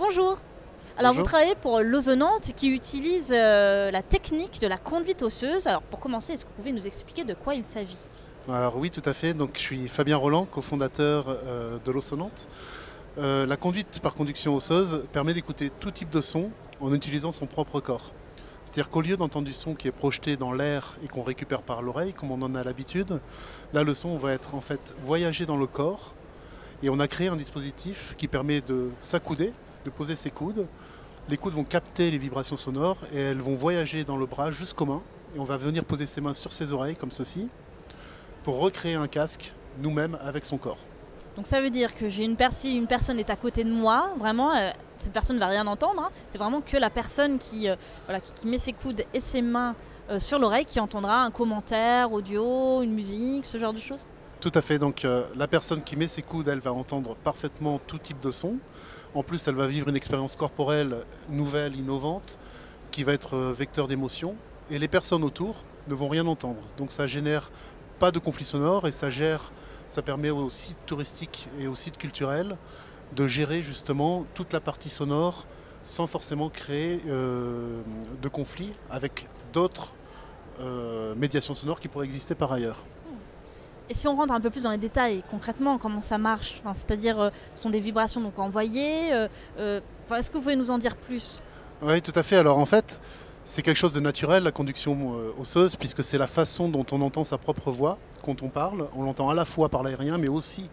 Bonjour. Alors vous Bonjour. travaillez pour l'Ozonante qui utilise la technique de la conduite osseuse. Alors pour commencer, est-ce que vous pouvez nous expliquer de quoi il s'agit? Alors oui, tout à fait. Donc, je suis Fabien Roland, cofondateur de l'Ozonante. La conduite par conduction osseuse permet d'écouter tout type de son en utilisant son propre corps. C'est-à-dire qu'au lieu d'entendre du son qui est projeté dans l'air et qu'on récupère par l'oreille, comme on en a l'habitude, là le son va être en fait voyager dans le corps. Et on a créé un dispositif qui permet de s'accouder, de poser ses coudes. Les coudes vont capter les vibrations sonores et elles vont voyager dans le bras jusqu'aux mains. Et on va venir poser ses mains sur ses oreilles comme ceci pour recréer un casque nous-mêmes avec son corps. Donc ça veut dire que si une personne est à côté de moi, vraiment, cette personne ne va rien entendre, hein. C'est vraiment que la personne qui met ses coudes et ses mains sur l'oreille qui entendra un commentaire audio, une musique, ce genre de choses. Tout à fait, donc la personne qui met ses coudes, elle va entendre parfaitement tout type de son. En plus, elle va vivre une expérience corporelle nouvelle, innovante, qui va être vecteur d'émotion. Et les personnes autour ne vont rien entendre. Donc ça génère pas de conflit sonore et ça permet aux sites touristiques et aux sites culturels de gérer justement toute la partie sonore sans forcément créer de conflits avec d'autres médiations sonores qui pourraient exister par ailleurs. Et si on rentre un peu plus dans les détails, concrètement, comment ça marche, c'est-à-dire, ce sont des vibrations donc envoyées. Est-ce que vous pouvez nous en dire plus? Oui, tout à fait. Alors en fait, c'est quelque chose de naturel, la conduction osseuse, puisque c'est la façon dont on entend sa propre voix quand on parle. On l'entend à la fois par l'aérien, mais aussi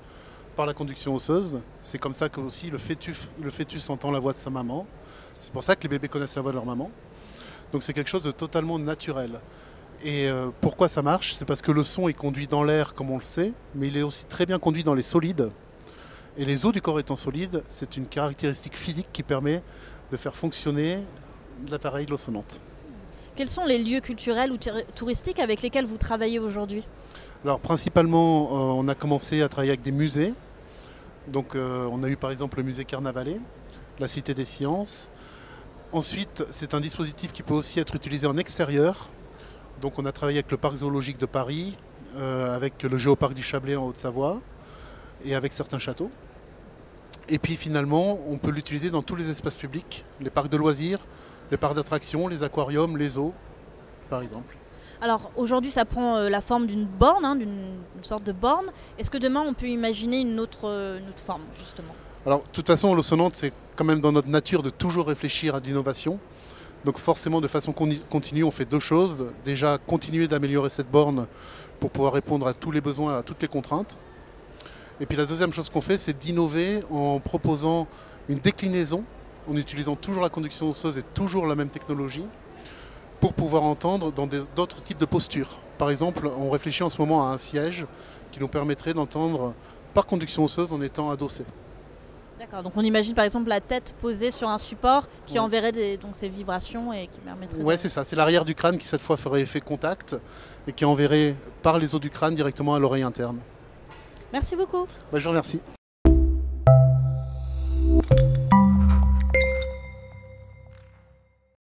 par la conduction osseuse. C'est comme ça que aussi le fœtus entend la voix de sa maman. C'est pour ça que les bébés connaissent la voix de leur maman. Donc c'est quelque chose de totalement naturel. Et pourquoi ça marche? C'est parce que le son est conduit dans l'air, comme on le sait, mais il est aussi très bien conduit dans les solides. Et les os du corps étant solides, c'est une caractéristique physique qui permet de faire fonctionner l'appareil de l'Ozonante. Quels sont les lieux culturels ou touristiques avec lesquels vous travaillez aujourd'hui? Alors principalement, on a commencé à travailler avec des musées. Donc on a eu par exemple le musée Carnavalet, la Cité des Sciences. Ensuite, c'est un dispositif qui peut aussi être utilisé en extérieur. Donc on a travaillé avec le Parc zoologique de Paris, avec le Géoparc du Chablais en Haute-Savoie et avec certains châteaux. Et puis finalement, on peut l'utiliser dans tous les espaces publics, les parcs de loisirs, les parcs d'attractions, les aquariums, les zoos, par exemple. Alors aujourd'hui, ça prend la forme d'une borne, hein, d'une sorte de borne. Est-ce que demain, on peut imaginer une autre forme, justement? Alors, de toute façon, l'Ozonante, c'est quand même dans notre nature de toujours réfléchir à l'innovation. Donc forcément, de façon continue, on fait deux choses. Déjà, continuer d'améliorer cette borne pour pouvoir répondre à tous les besoins, à toutes les contraintes. Et puis la deuxième chose qu'on fait, c'est d'innover en proposant une déclinaison, en utilisant toujours la conduction osseuse et toujours la même technologie, pour pouvoir entendre dans d'autres types de postures. Par exemple, on réfléchit en ce moment à un siège qui nous permettrait d'entendre par conduction osseuse en étant adossé. D'accord, donc on imagine par exemple la tête posée sur un support qui Oui. enverrait donc ces vibrations et qui permettrait Ouais, c'est ça. C'est l'arrière du crâne qui cette fois ferait effet contact et qui enverrait par les os du crâne directement à l'oreille interne. Merci beaucoup. Je vous remercie.